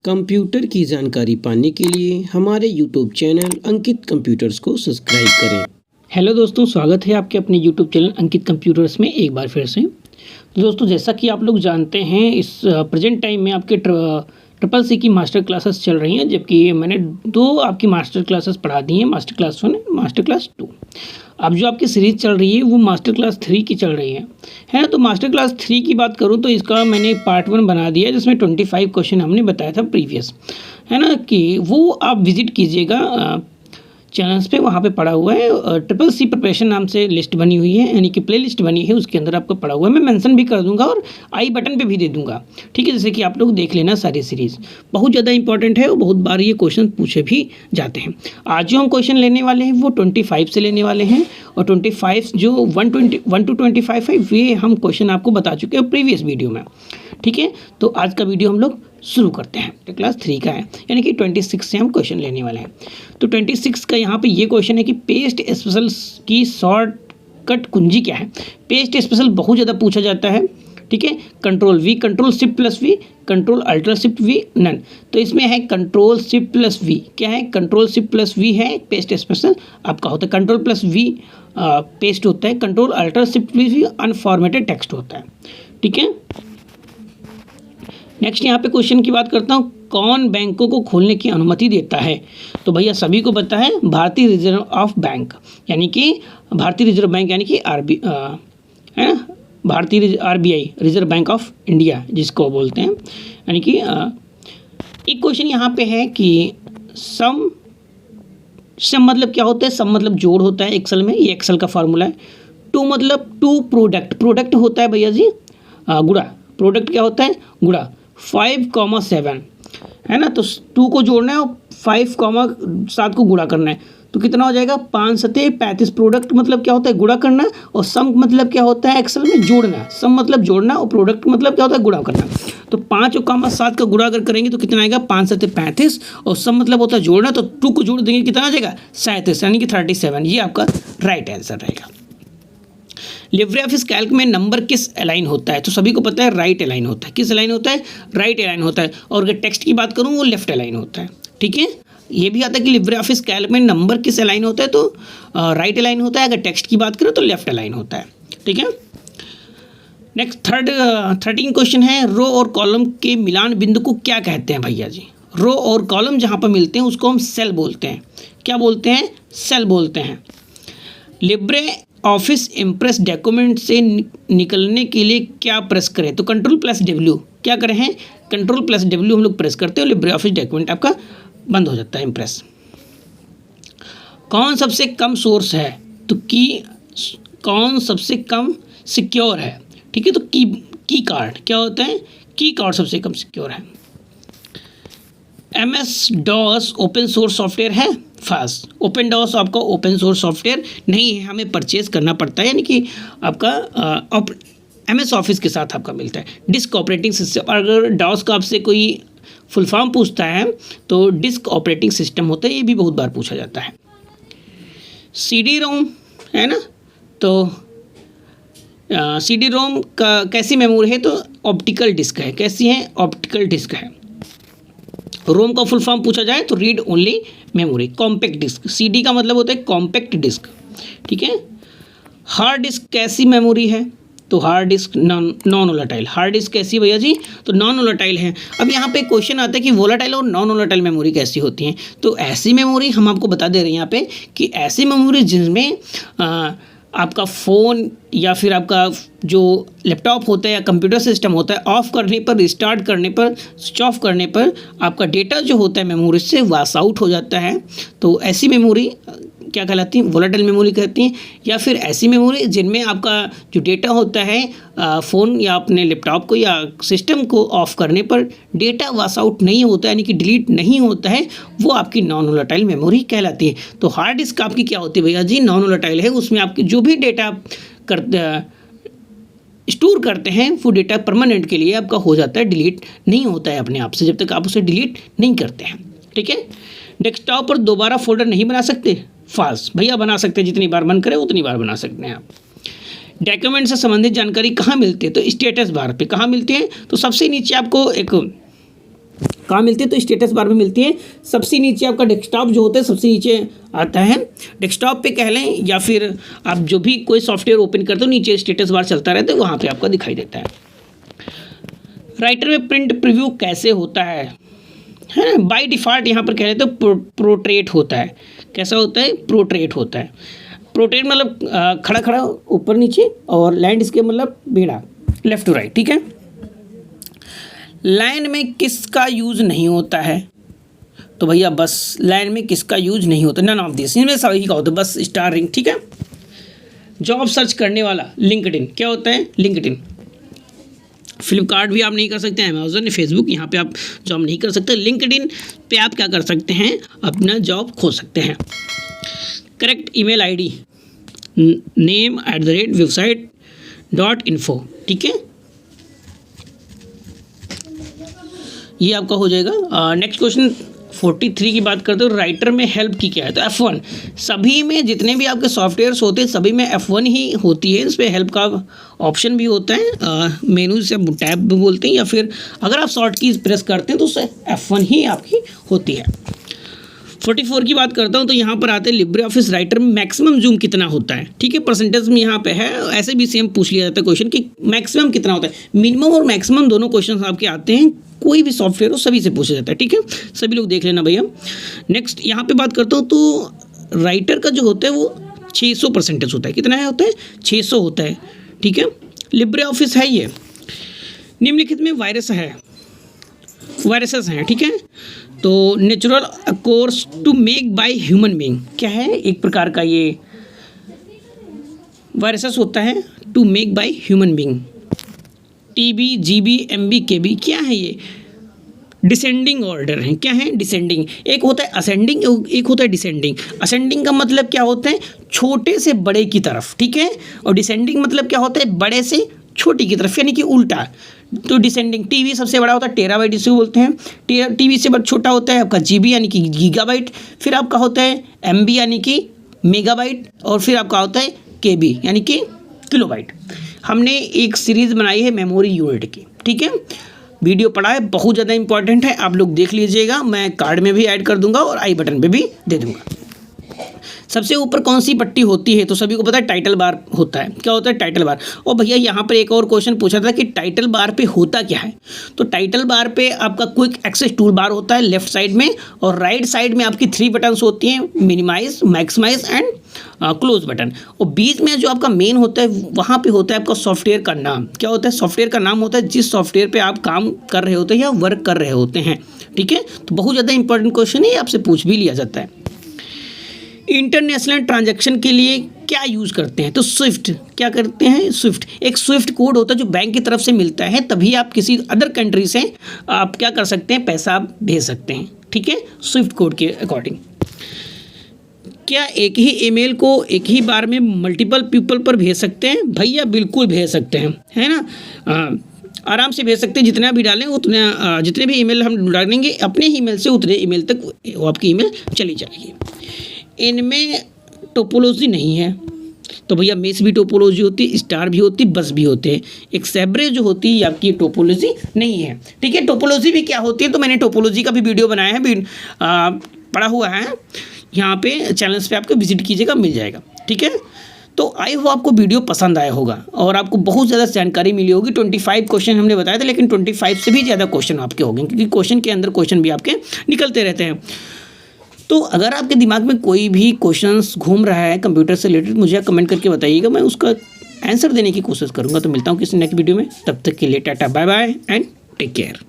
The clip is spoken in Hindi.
कंप्यूटर की जानकारी पाने के लिए हमारे YouTube चैनल अंकित कंप्यूटर्स को सब्सक्राइब करें। हेलो दोस्तों, स्वागत है आपके अपने यूट्यूब चैनल अंकित कंप्यूटर्स में एक बार फिर से। तो दोस्तों, जैसा कि आप लोग जानते हैं, इस प्रेजेंट टाइम में आपके ट्रिपल सी की मास्टर क्लासेस चल रही हैं, जबकि मैंने दो आपकी मास्टर क्लासेस पढ़ा दी हैं, मास्टर क्लास 1 मास्टर क्लास 2। अब जो आपकी सीरीज़ चल रही है वो मास्टर क्लास 3 की चल रही है। तो मास्टर क्लास 3 की बात करूँ तो इसका मैंने पार्ट 1 बना दिया, जिसमें 25 क्वेश्चन हमने बताया था प्रीवियस, है ना, कि वो आप विजिट कीजिएगा चैनल्स पे, वहाँ पे पड़ा हुआ है। ट्रिपल सी प्रिपरेशन नाम से लिस्ट बनी हुई है, यानी कि प्ले लिस्ट बनी है, उसके अंदर आपको पड़ा हुआ है। मैं मेंशन भी कर दूंगा और आई बटन पे भी दे दूंगा, ठीक है, जैसे कि आप लोग देख लेना। सारी सीरीज़ बहुत ज़्यादा इंपॉर्टेंट है और बहुत बार ये क्वेश्चन पूछे भी जाते हैं। आज जो हम क्वेश्चन लेने वाले हैं वो 25 से लेने वाले हैं, और 25 जो 1 to 25 है, वे हम क्वेश्चन आपको बता चुके हैं प्रीवियस वीडियो में, ठीक है। तो आज का वीडियो हम लोग शुरू करते हैं। क्लास 3 का है, यानी कि 26 से हम क्वेश्चन लेने वाले हैं। तो 26 का यहाँ पे ये क्वेश्चन है कि पेस्ट स्पेशल की शॉर्टकट कुंजी क्या है। पेस्ट स्पेशल बहुत ज़्यादा पूछा जाता है, ठीक है। Control V, control shift plus V, control alter shift V, none. तो इसमें है कंट्रोल शिफ्ट प्लस वी। क्या है? कंट्रोल शिफ्ट प्लस वी है पेस्ट स्पेशल आपका होता है। कंट्रोल प्लस वी पेस्ट होता है, control alter shift V unformatted text होता है, ठीक है। नेक्स्ट यहाँ पे क्वेश्चन की बात करता हूँ, कौन बैंकों को खोलने की अनुमति देता है। तो भैया सभी को पता है, भारतीय रिजर्व ऑफ बैंक, यानी कि भारतीय रिजर्व बैंक, यानी कि है ना, भारतीय RBI, reserve bank of India जिसको बोलते हैं। यानी कि एक क्वेश्चन यहाँ पे है कि सम मतलब क्या होता है। सम मतलब जोड़ होता है एक्सेल में, ये एक्सेल का फार्मूला है। टू मतलब टू प्रोडक्ट होता है भैया जी गुणा। प्रोडक्ट क्या होता है? गुणा। 5,7 है ना, तो 2 को जोड़ना है और 5,7 को गुणा करना है, तो कितना हो जाएगा? 5 सते 35। प्रोडक्ट मतलब क्या होता है? गुणा करना। और सम मतलब क्या होता है एक्सेल में? जोड़ना। सम मतलब जोड़ना और प्रोडक्ट मतलब क्या होता है? गुणा करना। तो 5 और 7 का गुणा अगर करेंगे तो कितना आएगा? 5 सते 35, और सम मतलब होता है जोड़ना, तो 2 को जोड़ देंगे कितना आ जाएगा? 37, यानी कि 37। ये आपका राइट आंसर रहेगा। लिब्रे ऑफिस कैल्क में नंबर किस अलाइन होता है? तो सभी को पता है राइट अलाइन होता है। किस अलाइन होता है? राइट अलाइन होता है। और अगर टेक्स्ट की बात करूँ वो लेफ्ट अलाइन होता है, ठीक है। ये भी आता है कि लिब्रे ऑफिस कैल्क में नंबर किस अलाइन होता है, तो राइट अलाइन होता है। अगर टेक्स्ट की बात करें तो लेफ्ट अलाइन होता है, ठीक है। नेक्स्ट 13 क्वेश्चन है, रो और कॉलम के मिलान बिंदु को क्या कहते हैं भैया जी? रो और कॉलम जहाँ पर मिलते हैं उसको हम सेल बोलते हैं। क्या बोलते हैं? सेल बोलते हैं। लिब्रे ऑफिस इम्प्रेस डॉक्यूमेंट से निकलने के लिए क्या प्रेस करें? तो Ctrl+W क्या करें हैं? Ctrl+W हम लोग प्रेस करते हैं और लिब्रे ऑफिस डॉक्यूमेंट आपका बंद हो जाता है, इम्प्रेस। कौन सबसे कम सोर्स है? तो कौन सबसे कम सिक्योर है, ठीक है। तो की कार्ड क्या होता है? की कार्ड सबसे कम सिक्योर है। MS-DOS ओपन सोर्स सॉफ्टवेयर है? फास्ट। ओपन डॉस आपका ओपन सोर्स सॉफ्टवेयर नहीं है, हमें परचेज करना पड़ता है, यानी कि आपका MS ऑफिस के साथ आपका मिलता है। डिस्क ऑपरेटिंग सिस्टम, अगर डॉस का आपसे कोई फुल फॉर्म पूछता है तो डिस्क ऑपरेटिंग सिस्टम होता है, ये भी बहुत बार पूछा जाता है। CD-ROM है ना, तो CD-ROM का कैसी मेमोरी है? तो ऑप्टिकल डिस्क है। कैसी है? ऑप्टिकल डिस्क है। रोम का फुल फॉर्म पूछा जाए तो read only memory. Compact disc, CD का मतलब होता है कॉम्पैक्ट डिस्क, ठीक है। हार्ड डिस्क कैसी मेमोरी है? तो hard disk non volatile. Hard disk कैसी भैया जी? तो नॉन वोलेटाइल है। अब यहाँ पे क्वेश्चन आता है कि वोलेटाइल और नॉन वोलेटाइल मेमोरी कैसी होती हैं। तो ऐसी मेमोरी हम आपको बता दे रहे हैं यहाँ पे कि ऐसी मेमोरी जिसमें आपका फ़ोन या फिर आपका जो लैपटॉप होता है या कंप्यूटर सिस्टम होता है, ऑफ़ करने पर, रिस्टार्ट करने पर, स्विच ऑफ करने पर आपका डेटा जो होता है मेमोरी से वाश आउट हो जाता है। तो ऐसी मेमोरी क्या कहलाती है? वोलेटाइल मेमोरी कहती हैं। या फिर ऐसी मेमोरी जिनमें आपका जो डेटा होता है फ़ोन या अपने लैपटॉप को या सिस्टम को ऑफ़ करने पर डेटा वाश आउट नहीं होता है, यानी कि डिलीट नहीं होता है, वो आपकी नॉन वोलेटाइल मेमोरी कहलाती है। तो हार्ड डिस्क आपकी क्या होती है भैया जी? नॉन वोलेटाइल है। उसमें आपकी जो भी डेटा स्टोर करते हैं वो डेटा परमानेंट के लिए आपका हो जाता है, डिलीट नहीं होता है अपने आप से, जब तक आप उसे डिलीट नहीं करते हैं, ठीक है। डेस्कटॉप पर दोबारा फोल्डर नहीं बना सकते? फास्ट भैया बना सकते हैं, जितनी बार मन करे उतनी बार बना सकते हैं आप। डॉक्यूमेंट से संबंधित जानकारी कहाँ मिलती है? तो स्टेटस बार पे कहाँ मिलती है? तो सबसे नीचे आपको एक कहाँ मिलती है? तो स्टेटस बार में मिलती है। सबसे नीचे आपका डेस्कटॉप जो होता है सबसे नीचे आता है। डेस्कटॉप पे कह लें या फिर आप जो भी कोई सॉफ्टवेयर ओपन करते हो नीचे स्टेटस बार चलता रहता है, वहाँ पे आपका दिखाई देता है। राइटर में प्रिंट प्रीव्यू कैसे होता है ना? बाय डिफ़ॉल्ट यहाँ पर कह रहे तो प्रोट्रेट होता है। कैसा होता है? प्रोट्रेट होता है। प्रोट्रेट मतलब खड़ा खड़ा ऊपर नीचे, और लैंडस्केप मतलब बेड़ा लेफ्ट टू राइट, ठीक है। लाइन में किसका यूज़ नहीं होता है? तो भैया बस लाइन में किसका यूज नहीं होता? नन ऑफ दिस, इनमें सभी का होता है, बस स्टार रिंग, ठीक है। जॉब सर्च करने वाला लिंक्डइन, क्या होता है? लिंक्डइन। फ्लिपकार्ट भी आप नहीं कर सकते, अमेजोन, फेसबुक, यहाँ पे आप जॉब नहीं कर सकते। लिंक्डइन पे आप क्या कर सकते हैं? अपना जॉब खोज सकते हैं। करेक्ट ईमेल आईडी name@website.info, ठीक है, ये आपका हो जाएगा। नेक्स्ट क्वेश्चन 43 की बात करते हो, राइटर में हेल्प की क्या है? तो F1, सभी में जितने भी आपके सॉफ्टवेयर्स होते हैं सभी में F1 ही होती है। इस पर हेल्प का ऑप्शन भी होता है, मेनू से टैब भी बोलते हैं, या फिर अगर आप शॉर्ट कीज प्रेस करते हैं तो उससे F1 ही आपकी होती है। 44 की बात करता हूँ तो यहाँ पर आते हैं लिब्रे ऑफिस राइटर में मैक्सिमम जूम कितना होता है, ठीक है, परसेंटेज में यहाँ पे है। ऐसे भी सेम पूछ लिया जाता है क्वेश्चन कि मैक्सिमम कितना होता है। मिनिमम और मैक्सिमम दोनों क्वेश्चन आपके आते हैं, कोई भी सॉफ्टवेयर हो सभी से पूछा जाता है, ठीक है, सभी लोग देख लेना भैया। नेक्स्ट यहाँ पे बात करता हूँ तो राइटर का जो होता है वो 600 परसेंटेज होता है। कितना है होता है? 600 होता है, ठीक है। लिब्रे ऑफिस है ये। निम्नलिखित में वायरसेस हैं, ठीक है। तो natural course to make by human being, क्या है? एक प्रकार का ये वायरसेस होता है, to make by human being. TB, GB, MB, KB, क्या है ये? डिसेंडिंग ऑर्डर है। क्या है? डिसेंडिंग। एक होता है असेंडिंग, एक होता है डिसेंडिंग। असेंडिंग का मतलब क्या होता है? छोटे से बड़े की तरफ, ठीक है, और डिसेंडिंग मतलब क्या होता है? बड़े से छोटी की तरफ, यानी कि उल्टा। तो डिसेंडिंग, टीबी सबसे बड़ा होता है टेराबाइट, इसे बोलते हैं। टीबी से बड़ा छोटा होता है आपका जीबी यानी कि गीगाबाइट, फिर आपका होता है एमबी यानी कि मेगाबाइट, और फिर आपका होता है केबी यानी कि किलोबाइट। हमने एक सीरीज़ बनाई है मेमोरी यूनिट की, ठीक है, वीडियो पढ़ा है, बहुत ज़्यादा इंपॉर्टेंट है, आप लोग देख लीजिएगा। मैं कार्ड में भी ऐड कर दूंगा और आई बटन पे भी दे दूंगा। सबसे ऊपर कौन सी पट्टी होती है? तो सभी को पता है टाइटल बार होता है। क्या होता है? Title bar. और भैया यहाँ पर एक और क्वेश्चन पूछा था कि टाइटल बार पे होता क्या है? तो टाइटल बार पे आपका क्विक एक्सेस टूल बार होता है लेफ्ट साइड में, और राइट साइड में आपकी 3 बटन्स होती हैं, minimise, maximise and close button. और बीच में जो आपका मेन होता है वहाँ पे होता है आपका सॉफ्टवेयर का नाम। क्या होता है? सॉफ्टवेयर का नाम होता है जिस सॉफ्टवेयर पे आप काम कर रहे होते हैं या वर्क कर रहे होते हैं, ठीक है। तो बहुत ज़्यादा इंपॉर्टेंट क्वेश्चन है, आपसे पूछ भी लिया जाता है। इंटरनेशनल ट्रांजैक्शन के लिए क्या यूज़ करते हैं? तो स्विफ्ट। क्या करते हैं? स्विफ्ट। एक स्विफ्ट कोड होता है जो बैंक की तरफ से मिलता है, तभी आप किसी अदर कंट्री से आप क्या कर सकते हैं? पैसा आप भेज सकते हैं, ठीक है, स्विफ्ट कोड के अकॉर्डिंग। क्या एक ही ईमेल को एक ही बार में मल्टीपल पीपल पर भेज सकते हैं? भैया बिल्कुल भेज सकते हैं, है ना, आराम से भेज सकते हैं। जितना भी डालें उतना, जितने भी ईमेल हम डालेंगे अपने ही ईमेल से उतने ईमेल तक वो आपकी ईमेल चली जाएगी। इनमें टोपोलॉजी नहीं है, तो भैया मेस भी टोपोलॉजी होती है, स्टार भी होती है, बस भी होते हैं। एक सेब्रेज जो होती है आपकी टोपोलॉजी नहीं है, ठीक है। टोपोलॉजी भी क्या होती है? तो मैंने टोपोलॉजी का भी वीडियो बनाया है, पड़ा हुआ है यहाँ पे चैनल्स पे, आपको विजिट कीजिएगा, मिल जाएगा, ठीक है। तो आई होप आपको वीडियो पसंद आया होगा और आपको बहुत ज़्यादा जानकारी मिली होगी। 25 क्वेश्चन हमने बताए थे, लेकिन 25 से भी ज़्यादा क्वेश्चन आपके हो गए, क्योंकि क्वेश्चन के अंदर क्वेश्चन भी आपके निकलते रहते हैं। तो अगर आपके दिमाग में कोई भी क्वेश्चंस घूम रहा है कंप्यूटर से रिलेटेड, मुझे कमेंट करके बताइएगा, मैं उसका आंसर देने की कोशिश करूँगा। तो मिलता हूँ किसी नेक्स्ट वीडियो में, तब तक के लिए tata bye bye and take care.